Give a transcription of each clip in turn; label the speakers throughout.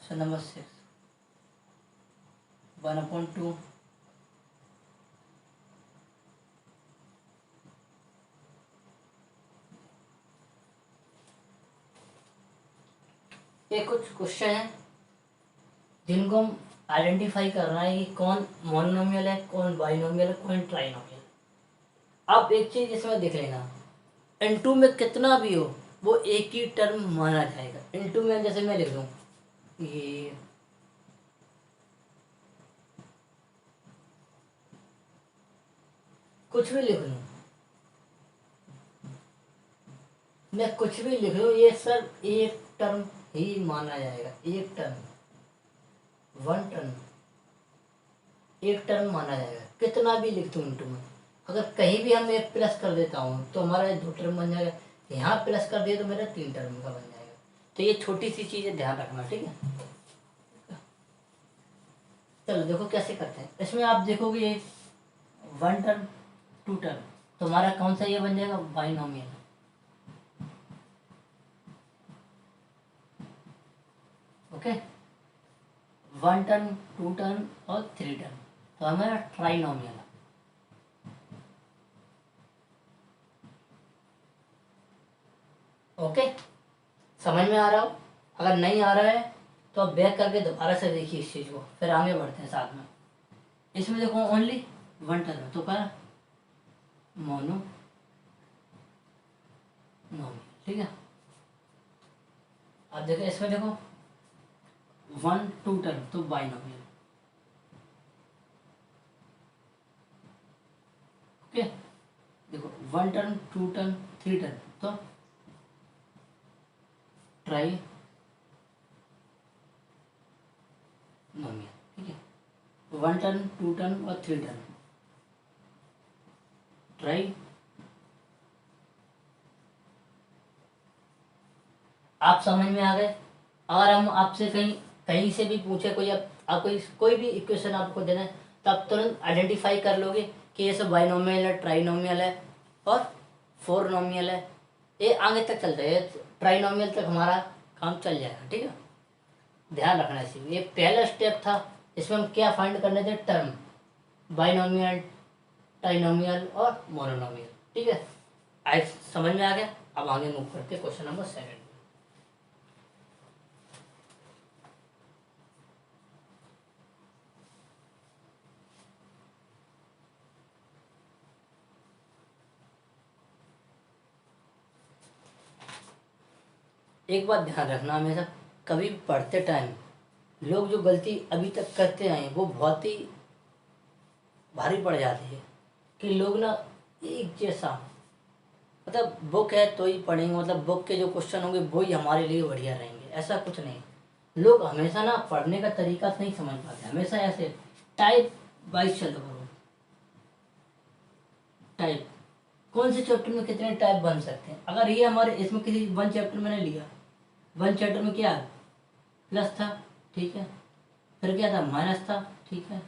Speaker 1: Question number 6, 1/2 ये कुछ question है जिनको हम आइडेंटिफाई करना है कि कौन मोनोनोमियल है, कौन बाइनोमियल है, कौन ट्राइनोमियल। आप एक चीज इसमें देख लेना, इनटू में कितना भी हो वो एक ही टर्म माना जाएगा। इनटू में जैसे मैं लिख दूं ये कुछ भी लिख लूं, मैं कुछ भी लिख लूं, ये सब एक टर्म ही माना जाएगा। एक टर्म, वन टर्म, एक टर्म माना जाएगा। कितना भी लिख दूं इनटू में, अगर कहीं भी हम एक प्लस कर देता हूँ तो हमारा 2 टर्म बन जाएगा, यहाँ प्लस कर दिया तो मेरा 3 टर्म का बन जाएगा। तो ये छोटी सी चीज़ है, ध्यान रखना, ठीक है। चलो देखो कैसे करते हैं। इसमें आप देखोगे ये 1 टर्म 2 टर्म, तो हमारा कौन सा ये बन जाएगा, बाइनोमियल। ओके, 1 टर्म 2 टर्म और 3 टर्म, तो हमारा ट्राइनोमियल। ओके, समझ में आ रहा हो? अगर नहीं आ रहा है तो आप बैक करके दोबारा से देखिए इस चीज़ को, फिर आगे बढ़ते हैं साथ में। इसमें देखो ओनली 1 टर्म, तो क्या मोनो नोमियल, ठीक है। अब देखो इसमें देखो 1 2 टर्म तो बाइनोमियल। ओके, देखो 1 टर्म 2 टर्म 3 टर्म तो ट्राई नोमियल, ठीक है। 1 टर्म 2 टर्म और 3 टर्म ट्राई। आप समझ में आ गए? अगर हम आपसे कहीं कहीं से भी पूछे, कोई आप कोई भी इक्वेशन आपको देना है, तो आप तुरंत आइडेंटिफाई कर लोगे कि ये सब बाइनोमियल है, ट्राइनोमियल है और फोर नोमियल है। ये आगे तक चल जाएगा, ट्राइनोमियल तक हमारा काम चल जाएगा, ठीक है। ध्यान रखना इसी ये पहला स्टेप था। इसमें हम क्या फाइंड करने थे, टर्म, बाइनोमियल, ट्राइनोमियल और मोनोनोमियल, ठीक है। आज समझ में आ गया। अब आगे मूव करते क्वेश्चन नंबर 7। एक बात ध्यान रखना हमेशा, कभी पढ़ते टाइम लोग जो गलती अभी तक करते आए हैं वो बहुत ही भारी पड़ जाती है। कि लोग ना एक जैसा, मतलब बुक है तो ही पढ़ेंगे, मतलब बुक के जो क्वेश्चन होंगे वो ही हमारे लिए बढ़िया रहेंगे, ऐसा कुछ नहीं। लोग हमेशा ना पढ़ने का तरीका नहीं समझ पाते, हमेशा ऐसे टाइप वाइज चलो करो। टाइप, कौन से चैप्टर में कितने टाइप बन सकते हैं। अगर ये हमारे इसमें किसी 1 चैप्टर मैंने लिया, 1 चैप्टर में क्या प्लस था, ठीक है, फिर क्या था माइनस था, ठीक है,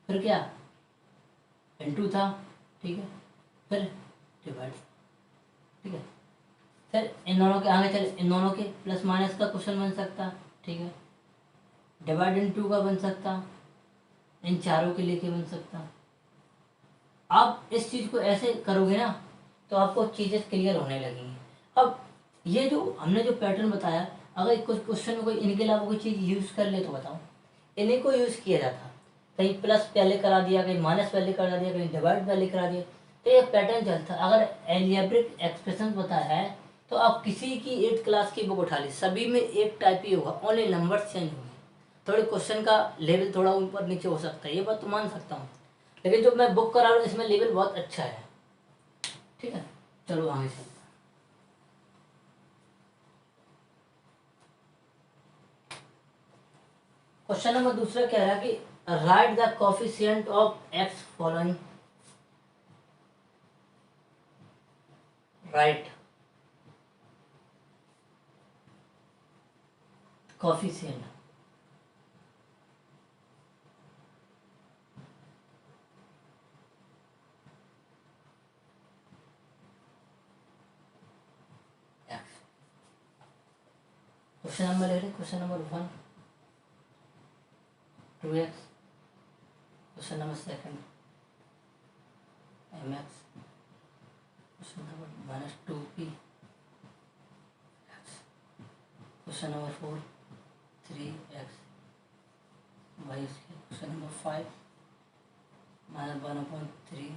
Speaker 1: फिर क्या इनटू था, ठीक है, फिर डिवाइड, ठीक है, फिर इन दोनों के आगे चले, इन दोनों के प्लस माइनस का क्वेश्चन बन सकता, ठीक है, डिवाइड इनटू का बन सकता, इन चारों के लेके बन सकता। आप इस चीज़ को ऐसे करोगे ना तो आपको चीज़ें क्लियर होने लगेंगी। अब ये जो हमने जो पैटर्न बताया, अगर कुछ क्वेश्चन में कोई इनके अलावा कोई चीज़ यूज़ कर ले तो बताओ। इन्हीं को यूज़ किया जाता, कहीं प्लस पहले करा दिया, कहीं माइनस पहले करा दिया, कहीं डिवाइड पहले करा दिया, तो ये पैटर्न चलता। अगर एल्जेब्रिक एक्सप्रेशन बताया है तो आप किसी की 8th क्लास की बुक उठा ली, सभी में एक टाइप ही होगा, ओनली नंबर चेंज होंगे। थोड़े क्वेश्चन का लेवल थोड़ा ऊपर नीचे हो सकता है, ये बात तो मान सकता हूँ, लेकिन जो मैं बुक करा रहा हूँ इसमें लेवल बहुत अच्छा है, ठीक है। चलो आगे से क्वेश्चन नंबर दूसरा कह रहा है कि right the coefficient of x following. Right coefficient, question number ले रहे, question number 1 2x, question number second mx, question number -2p, question number 4 3x, y square, question number 5 -1/3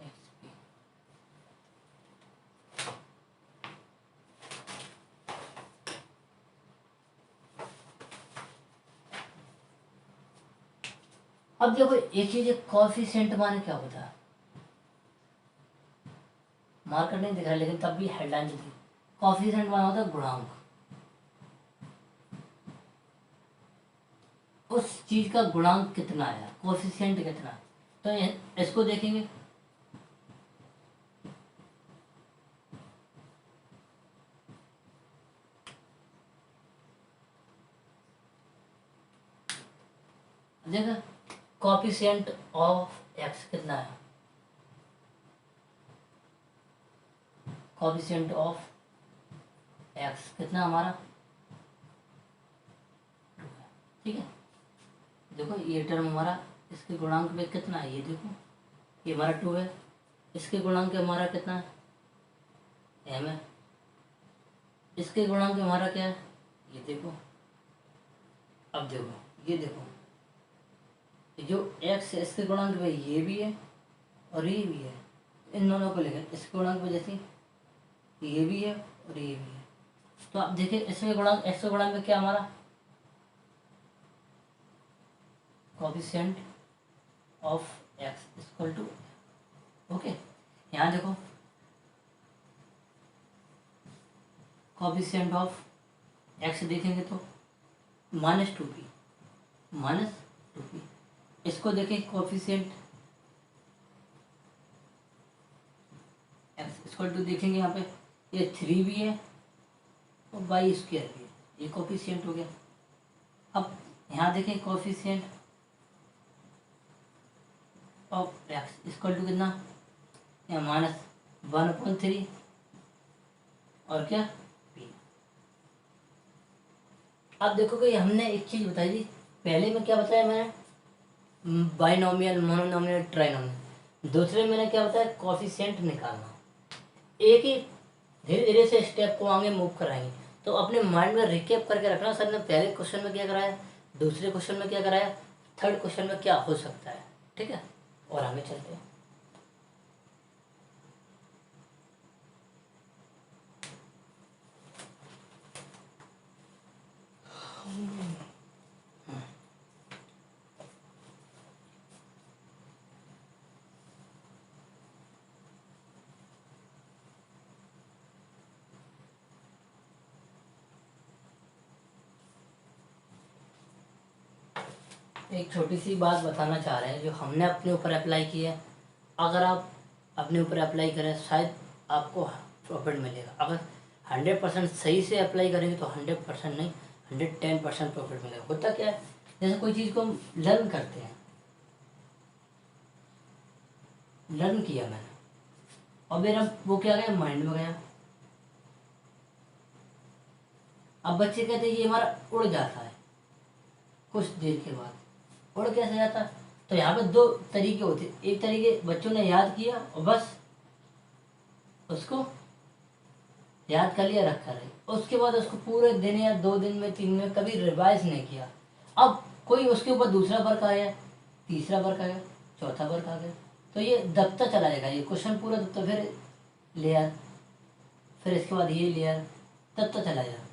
Speaker 1: xp। अब देखो एक चीज है, कॉफिशिएंट माने क्या होता है, मार्कर नहीं दिख रहा लेकिन तब भी हेडलाइन दी। कॉफिशिएंट माना होता है गुणांक, उस चीज का गुणांक कितना है, कॉफिशिएंट कितना है। तो इसको देखेंगे, देखा कॉफिशिएंट ऑफ एक्स कितना है, कॉफिशिएंट ऑफ एक्स कितना हमारा, ठीक है। देखो ये टर्म हमारा, इसके गुणांक में कितना है, ये देखो ये हमारा 2 है, इसके गुणांक हमारा कितना है, m है, इसके गुणांक हमारा क्या है, ये देखो। अब देखो ये देखो, जो x है इसके गुणांक में ये भी है और ये भी है, इन दोनों को लेकर इसके गुणांक में जैसे ये भी है और ये भी है। तो आप देखिए इसमें गुणांक, x के गुणांक में क्या हमारा coefficient of x equal to, okay. यहाँ देखो कोएफिशिएंट ऑफ x देखेंगे तो -2p, इसको देखें कोएफिशिएंट x इक्वल टू देखेंगे, यहाँ पे ये 3 भी है और y स्क्वायर भी है, ये कोएफिशिएंट हो गया। अब यहाँ देखें coefficient of x equal to कितना, यहाँ -1/3 और क्या p। अब देखो कि हमने एक चीज़ बताई थी पहले में, क्या बताया मैंने, बाइनोमियल, मोनोनोमियल, ट्राइनोमियल। दूसरे मैंने क्या बताया, कोएफिशिएंट निकालना। एक ही धीरे धीरे से स्टेप को आगे मूव कराएंगे, तो अपने माइंड में रिकैप करके रखना, सर ने पहले क्वेश्चन में क्या कराया, दूसरे क्वेश्चन में क्या कराया, थर्ड क्वेश्चन में क्या हो सकता है, ठीक है। और आगे चलते हैं। एक छोटी सी बात बताना चाह रहे हैं जो हमने अपने ऊपर अप्लाई की है। अगर आप अपने ऊपर अप्लाई करें शायद आपको प्रॉफिट मिलेगा। अगर 100% सही से अप्लाई करेंगे तो 100% नहीं, 110% प्रॉफिट मिलेगा। होता क्या है, जैसे कोई चीज़ को हम लर्न करते हैं, लर्न किया मैंने और मेरा वो क्या गया, माइंड में गया। अब बच्चे कहते हैं ये हमारा उड़ जाता है, कुछ देर के बाद उड़ कैसे जाता है। तो यहाँ पे दो तरीके होते हैं, एक तरीके बच्चों ने याद किया और बस उसको याद कर लिया, रखा रही, उसके बाद उसको पूरे दिन या 2 दिन में 3 दिन में कभी रिवाइज नहीं किया। अब कोई उसके ऊपर दूसरा वर्क आया, तीसरा वर्क आ गया, चौथा वर्क आ गया, तो ये दबता चला जाएगा, ये क्वेश्चन पूरा दबता, फिर लेयर, फिर इसके बाद ये लेयर, दबता चला जाएगा,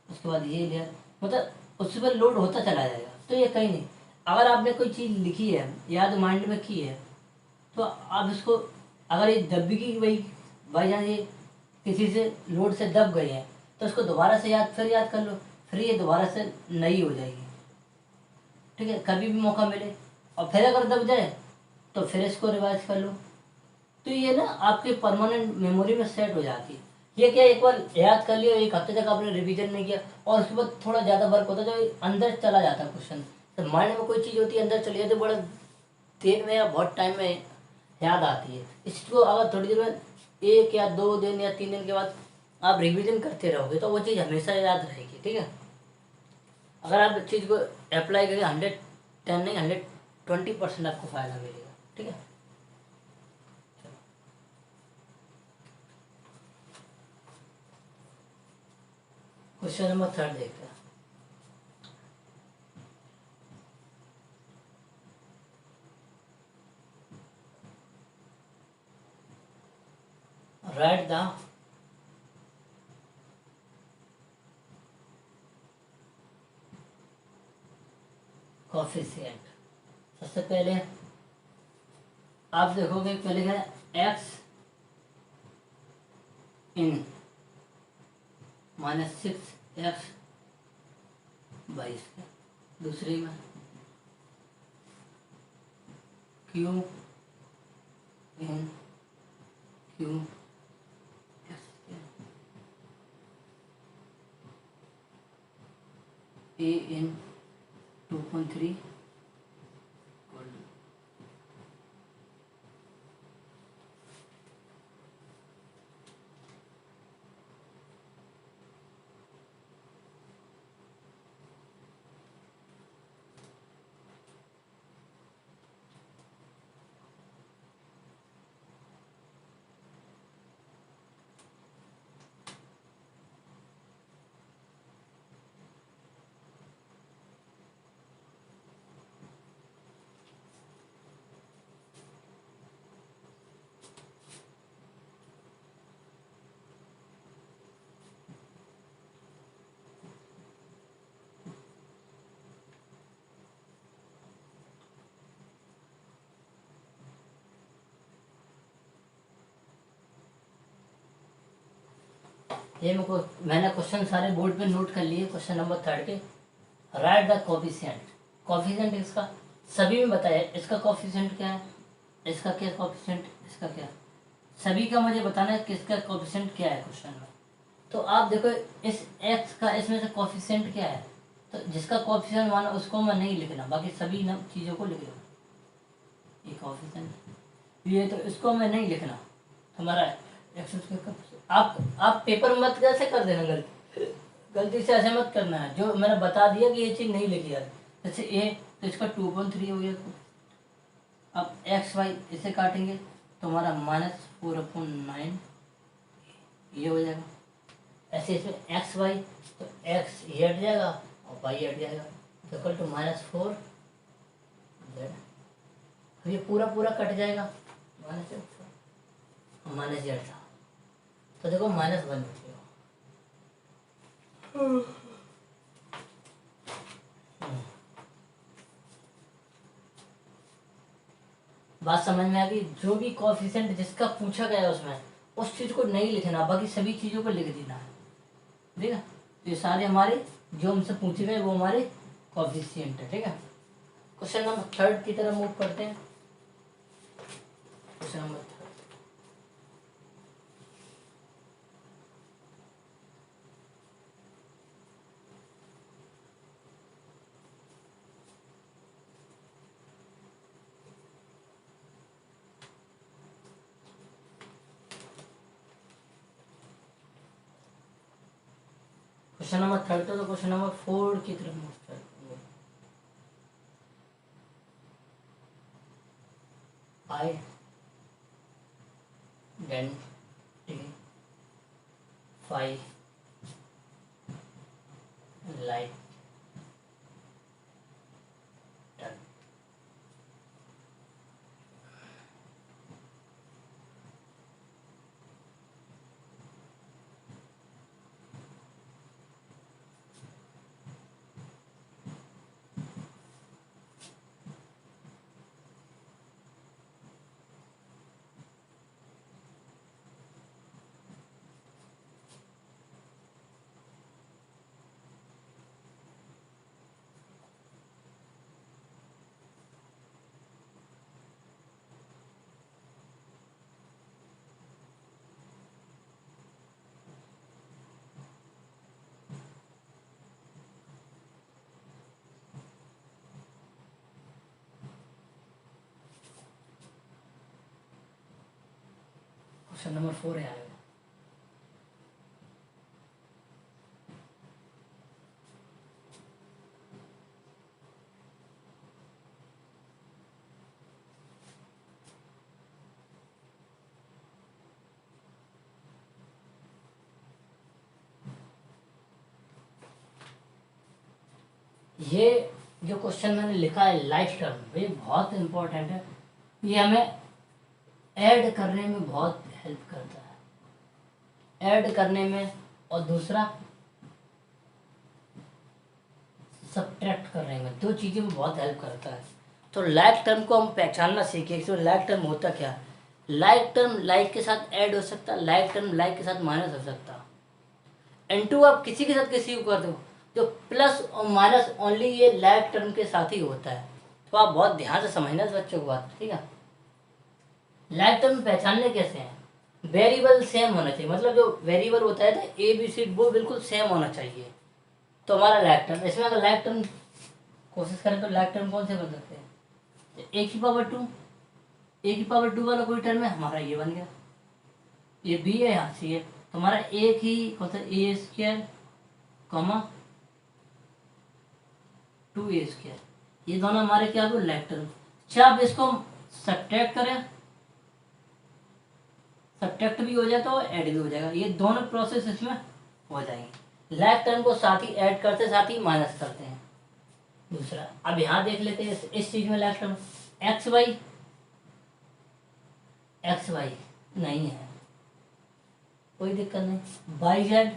Speaker 1: उसके बाद ये लेयर, मतलब उस पर लोड होता चला जाएगा। तो ये कहीं नहीं, अगर आपने कोई चीज़ लिखी है, याद माइंड में की है, तो आप इसको, अगर ये दब भी की भाई भाई जान ये किसी से लोड से दब गई है, तो उसको दोबारा से फिर याद कर लो, फिर ये दोबारा से नई हो जाएगी, ठीक है। कभी भी मौका मिले और फिर अगर दब जाए तो फिर इसको रिवाइज कर लो, तो ये ना आपके परमानेंट मेमोरी में सेट हो जाती है। ये क्या, एक बार याद कर लिया, 1 हफ्ते तक आपने रिवीजन नहीं किया और उसके बाद थोड़ा ज़्यादा वर्क होता है, जो अंदर चला जाता है क्वेश्चन। तो माइंड में कोई चीज़ होती है अंदर चली जाती है, बड़ा देर में या बहुत टाइम में याद आती है। इसको अगर थोड़ी देर में 1 या 2 दिन या 3 दिन के बाद आप रिवीजन करते रहोगे तो वो चीज़ हमेशा याद रहेगी, ठीक है। अगर आप इस चीज़ को अप्लाई करें 110 नहीं 120% आपको फायदा मिलेगा। ठीक है, क्वेश्चन नंबर 3 देखते हैं। Right the coefficient. सबसे पहले आप देखोगे पहले क्या है, x in -6 x by square. दूसरी में क्यू इन क्यू एक्स ए इन 2.3 ये मैंने क्वेश्चन सारे बोर्ड पे नोट कर लिए। क्वेश्चन नंबर 3 के राइट द कोफिशिएंट। कोफिशिएंट इसका सभी में बताया, इसका कोफिशिएंट क्या है, इसका क्या कोफिशिएंट, इसका क्या, सभी का मुझे बताना है किसका कोफिशिएंट क्या है क्वेश्चन में। तो आप देखो इस एक्स का इसमें से कोफिशिएंट क्या है, तो जिसका कोफिशिएंट माना उसको मैं नहीं लिखना, बाकी सभी ना चीज़ों को लिख लो। ये कोफिशिएंट ये तो इसको मैं नहीं लिखना, हमारा एक्स आप पेपर मत कैसे कर देना, गलती से ऐसे मत करना है। जो मैंने बता दिया कि ये चीज़ नहीं लिखी यार, जैसे ए तो इसका 2.3 हो गया। अब एक्स वाई इसे काटेंगे तो हमारा -4/9 ये हो जाएगा। ऐसे इसमें एक्स वाई तो एक्स ये हट जाएगा और वाई हट जाएगा, तो इक्वल टू -4 जेड। ये पूरा पूरा कट जाएगा, -जेड था तो देखो -1 बच गया। बात समझ में आ गई। जो भी कोएफिशिएंट जिसका पूछा गया उसमें उस चीज को नहीं लिखना, बाकी सभी चीजों को लिख देना है। ठीक है, तो ये सारे हमारे जो हमसे पूछे गए वो हमारे कोएफिशिएंट है। ठीक है, क्वेश्चन नंबर 3 की तरफ मूव करते हैं। क्वेश्चन नंबर 3 क्वेश्चन नंबर 3 तो क्वेश्चन नंबर 4 की तरफ मूव करते हैं। Identify like term. Question number 4 है आएगा। ये जो क्वेश्चन मैंने लिखा है लाइफ टर्म, ये बहुत इम्पोर्टेंट है। ये हमें ऐड करने में बहुत हेल्प करता है, ऐड करने में, और दूसरा सब्ट्रैक्ट करने में, दो चीज़ों में बहुत हेल्प करता है। तो लाइक टर्म को हम पहचानना सीखें। तो लाइक टर्म होता क्या? लाइक टर्म लाइक के साथ ऐड हो सकता, लाइक टर्म लाइक के साथ माइनस हो सकता। इनटू आप किसी के साथ किसी को कर दो, जो प्लस और माइनस ओनली ये लाइक टर्म के साथ ही होता है। तो आप बहुत ध्यान से समझना इस बच्चों को बात, ठीक है। लाइक टर्म पहचानने कैसे हैं? वेरिएबल सेम होना चाहिए, मतलब जो वेरिएबल होता है ना ए बी सी, वो बिल्कुल सेम होना चाहिए। तो हमारा लाइक टर्म, इसमें अगर लाइक टर्म कोशिश करें तो लाइक टर्म कौन से बन सकते हैं? ए की पावर टू, ए की पावर टू वाला कोई टर्म है हमारा, ये बन गया, ये बी है यहाँ सी है, तो हमारा एक ही कौन सा, ए स्क्वायर कॉमा टू ए स्क्वायर, ये दोनों हमारे क्या हो लाइक टर्म। चाहे आप इसको सब्ट्रैक्ट करें, सब्ट्रैक्ट भी हो जाता है और ऐड भी हो जाएगा, ये दोनों प्रोसेस इसमें हो जाएंगे। लाइक टर्म को साथ ही ऐड करते साथ ही माइनस करते हैं। दूसरा अब यहाँ देख लेते हैं इस चीज में like term, x y, x y नहीं है, कोई दिक्कत नहीं, बाई जेड,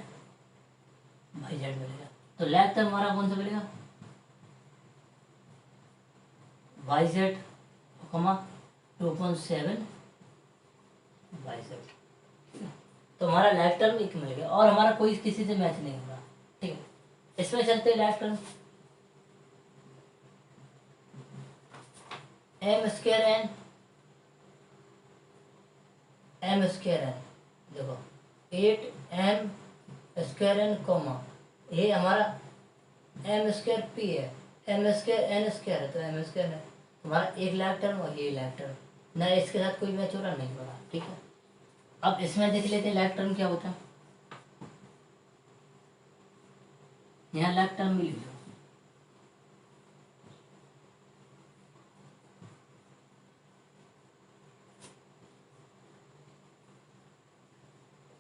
Speaker 1: बाई जेड मिलेगा। तो लाइक टर्म हमारा कौन सा मिलेगा? बाई जेड कमा 2.7 बाई जेड। तो हमारा लाइक टर्म एक मिल गया और हमारा कोई किसी से मैच नहीं होगा, ठीक है। इसमें चलते हैं like term, m square n, m square n, देखो 8 एम स्क्वायर एन कॉमा, ये हमारा एम स्क्वायर पी है, एम स्क्वायर एन स्क्वायर है, तो एम स्क्वायर है हमारा एक लाइक टर्म और ये लाइक टर्म ना, इसके साथ कोई मैच हो रहा नहीं हो रहा, ठीक है। अब इसमें देख लेते हैं लाइक टर्म क्या होता है। यहाँ लाइक टर्म मिल गया,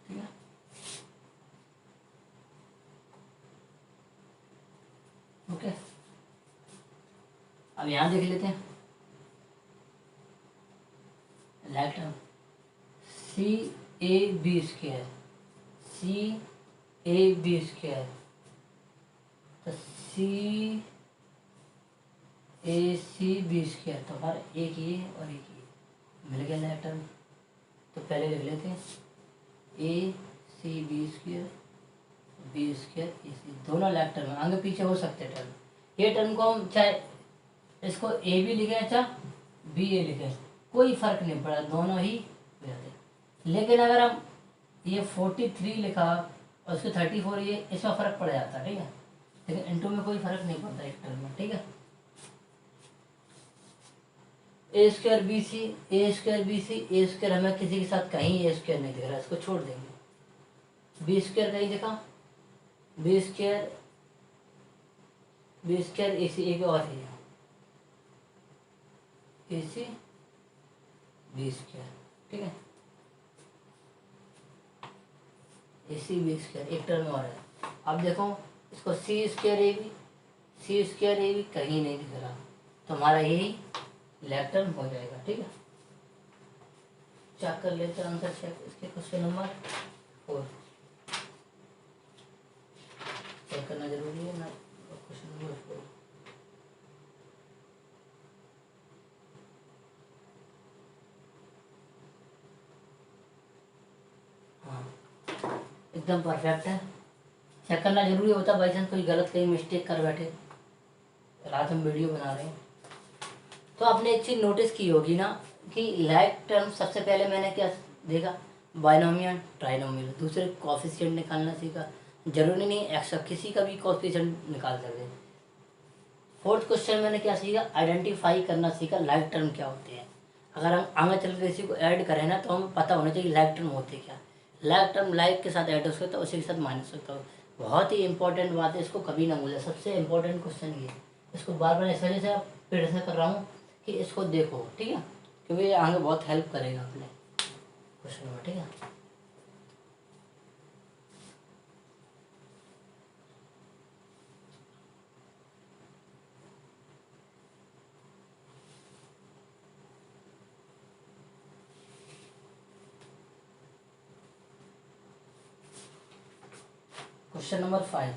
Speaker 1: ठीक है। ओके, अब यहाँ देख लेते हैं like term, c a b square, c a b square, तो सी ए सी बी स्क्वायर, तो हमारा एक ये और एक ये मिल गया लाइक टर्म। तो पहले लिख लेते हैं A C B square, B square A C, दोनों लाइक टर्म आगे पीछे हो सकते हैं टर्म। ये टर्म को हम चाहे इसको ए भी लिखें चाहे बी ए लिखें, कोई फर्क नहीं पड़ा, दोनों ही हो जाते। लेकिन अगर हम ये 43 लिखा और उसके 34 ये, इसमें फर्क पड़ जाता है, ठीक है। लेकिन इनटू में कोई फर्क नहीं पड़ता एक टर्म में, ठीक है। ए स्क्वायर बी सी, ए स्क्वायर बी सी, ए स्क्वायर हमें किसी के साथ कहीं ए स्क्वायर नहीं दिख रहा, इसको छोड़ देंगे। बी स्क्वायर कहीं देखा, B square, B square A C, एक और है ए सी बी स्क्वायर, ठीक है। ए सी बी स्क्वायर एक टर्म और है। अब देखो इसको C square A B, C square A B कहीं नहीं दिख रहा, तो हमारा यही लाइक टर्म हो जाएगा, ठीक है। चेक कर लेते हैं आंसर, चेक इसके क्वेश्चन नंबर 4 चेक करना जरूरी है ना, क्वेश्चन नंबर 4। हाँ एकदम परफेक्ट है, चेक करना जरूरी होता, बाई चांस कोई गलत कहीं मिस्टेक कर बैठे, रात हम वीडियो बना रहे हैं। तो आपने एक चीज़ नोटिस की होगी ना कि लाइक टर्म सबसे पहले मैंने क्या देखा, बाइनोमियल ट्राइनोमियल, दूसरे कोफिशिएंट निकालना सीखा, जरूरी नहीं एक्स्ट्रा किसी का भी कोफिशिएंट निकाल सकते हैं। फोर्थ क्वेश्चन मैंने क्या सीखा, आइडेंटिफाई करना सीखा लाइक टर्म क्या होते हैं। अगर हम आगे चल के किसी को ऐड करें ना, तो हमें पता होना चाहिए लाइक टर्म होते क्या। लाइक टर्म लाइक के साथ ऐड हो सकता है, उसी के साथ माइनस हो सकता है। बहुत ही इंपॉर्टेंट बात है, इसको कभी ना भूलें, सबसे इंपॉर्टेंट क्वेश्चन ये, इसको बार बार इस वजह से फिर से कर रहा हूँ कि इसको देखो, ठीक है, क्योंकि ये आगे बहुत हेल्प करेगा अपने क्वेश्चन में, ठीक है। Question number 5,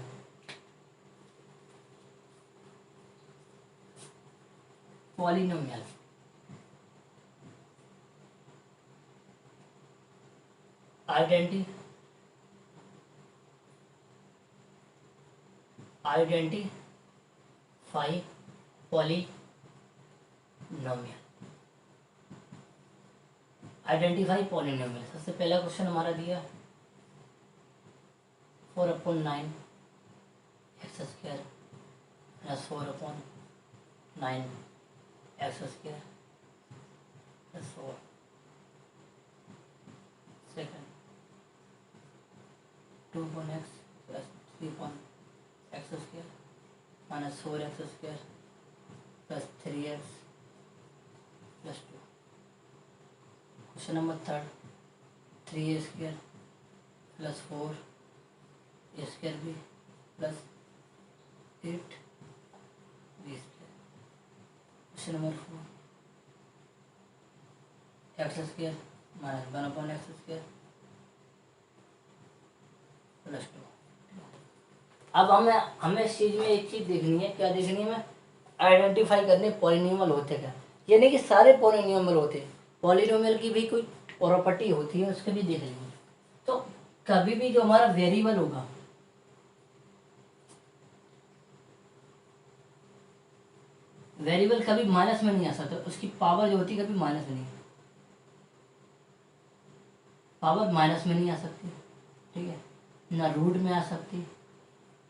Speaker 1: polynomial. Identify polynomial. Identify polynomial, सबसे पहला क्वेश्चन हमारा दिया 4/9 x square plus 4/9 x square plus 4। Second 2x plus 3x square minus 4x square plus 3x plus 2। Question number 3, 3a square plus 4a square भी plus 8b square. Question number 4, x square minus 1/x square plus 2। अब हमें इस चीज़ में एक चीज़ देखनी है, क्या देखनी है? हमें आइडेंटिफाई करने पॉलिनोमियल होते क्या, ये नहीं कि सारे पॉलिनोमियल होते, पॉलिनोमियल की भी कोई प्रॉपर्टी होती है, उसके भी देख लेंगे। तो कभी भी जो हमारा वेरिएबल होगा, वेरिएबल कभी माइनस में नहीं आ सकता, उसकी पावर जो होती है कभी माइनस में नहीं, पावर माइनस में नहीं आ सकती, ठीक है, ना रूट में आ सकती,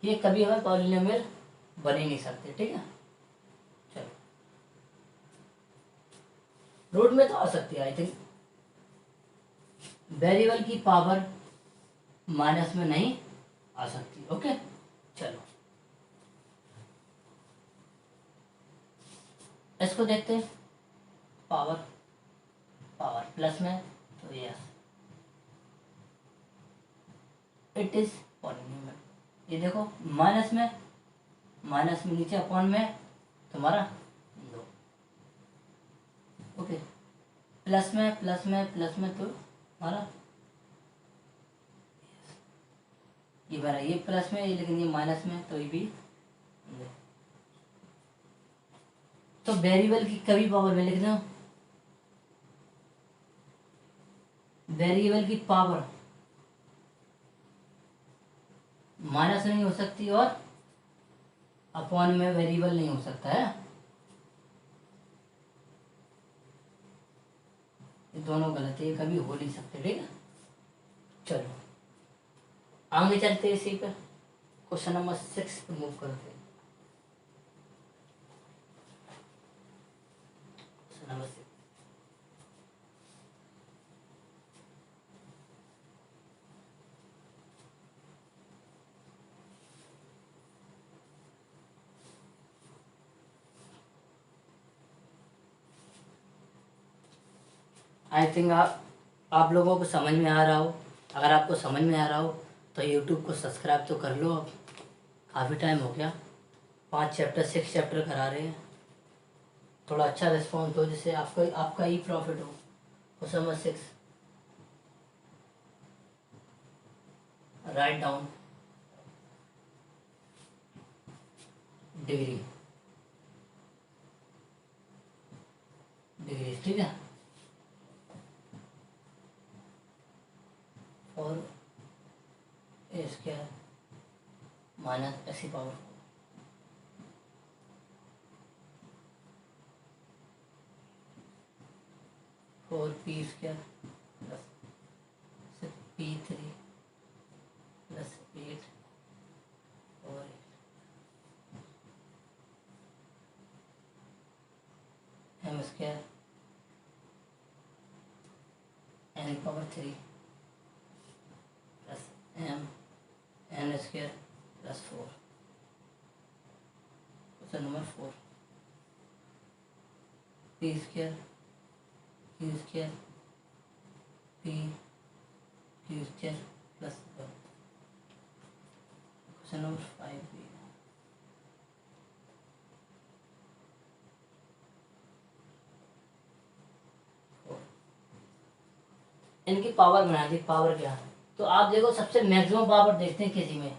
Speaker 1: ये कभी हमें पॉलिनोमियल बन ही नहीं सकते, ठीक है। चलो, रूट में तो आ सकती है, आई थिंक वेरिएबल की पावर माइनस में नहीं आ सकती, ओके। चलो इसको देखते हैं, पावर पावर प्लस में तो यस इट इज पॉलिनोमियल। ये देखो माइनस में नीचे अपॉन में तुम्हारा 2, ओके, प्लस में तो हमारा ये बार ये प्लस में, लेकिन ये माइनस में, तो ये भी 2। तो वेरिएबल की कभी पावर में लिख दो, वेरिएबल की पावर माइनस नहीं हो सकती और अपॉन में वेरिएबल नहीं हो सकता है, ये दोनों गलत है, ये कभी हो नहीं सकते, ठीक है। चलो आगे चलते इसी पर, क्वेश्चन नंबर 6 पे मूव करते हैं। क्वेश्चन नंबर 6, आई थिंक आप लोगों को समझ में आ रहा हो। अगर आपको समझ में आ रहा हो तो यूट्यूब को सब्सक्राइब तो कर लो, अब काफ़ी टाइम हो गया, 5 चैप्टर 6 चैप्टर करा रहे हैं, थोड़ा अच्छा रिस्पॉन्स हो जिससे आपका ही प्रॉफिट हो। Question number 6, write down degree, ठीक है, और ए स्क्वायर माइनस एक्स की power 4p square plus 6p3 plus 8 और m square n power 3 plus m n square plus 4। Question number 4, p square q square p q square plus 1। Question number 5 भी, इनकी power बना दी, power क्या है, तो आप देखो सबसे मैक्सिमम पावर देखते हैं किसी में,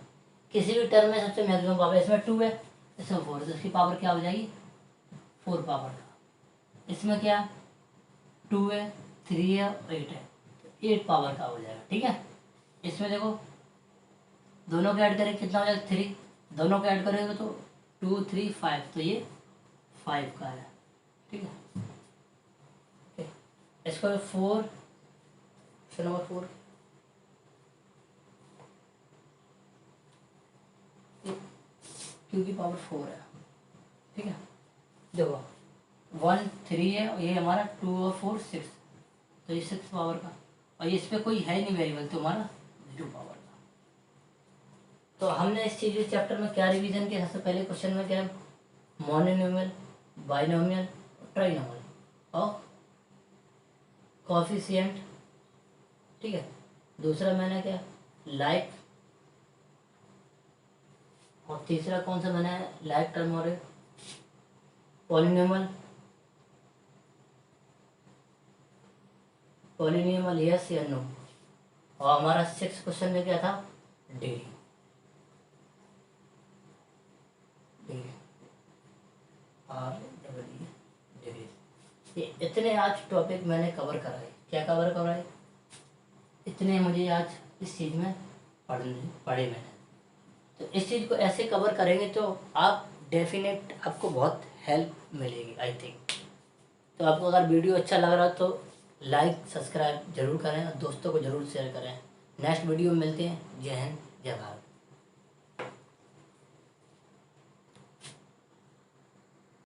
Speaker 1: किसी भी टर्म में सबसे मैक्सिमम पावर, इसमें 2 है, इसमें 4 है, तो इसकी पावर क्या हो जाएगी 4 पावर का। इसमें क्या 2 है, 3 है और 8 है, तो 8 पावर का हो जाएगा। ठीक है, इसमें देखो दोनों को ऐड करेंगे कितना हो जाएगा 3, दोनों को ऐड करेंगे तो 2 3 5, तो ये 5 का है। ठीक है, इसको 4, ऑप्शन नंबर 4, क्यू की पावर 4 है। ठीक है, देखो 1 3 है और ये हमारा 2 और 4 6, तो ये 6 पावर का, और ये इसमें कोई है नहीं वेरिएबल, तो हमारा 0 पावर का। तो हमने इस चीज इस चैप्टर में क्या रिवीजन किया, सबसे पहले क्वेश्चन में क्या है, मोनोनोमियल, बाइनोमियल, ट्राइनोमियल और कोएफिशिएंट। ठीक है, दूसरा मैंने क्या लाइक, और तीसरा कौन सा मैंने लाइक टर्म और पॉलिनोमियल, पॉलिनोमियल यस या नो, और हमारा 6 क्वेश्चन में क्या था डिग्री। डिग्री, ये इतने आज टॉपिक मैंने कवर कराए। क्या कवर कराए, इतने मुझे आज इस चीज़ में पढ़े मैंने। तो इस चीज़ को ऐसे कवर करेंगे तो आप डेफिनेट आपको बहुत हेल्प मिलेगी आई थिंक। तो आपको अगर वीडियो अच्छा लग रहा तो लाइक सब्सक्राइब जरूर करें और दोस्तों को ज़रूर शेयर करें। नेक्स्ट वीडियो में मिलते हैं। जय हिंद, जय भारत।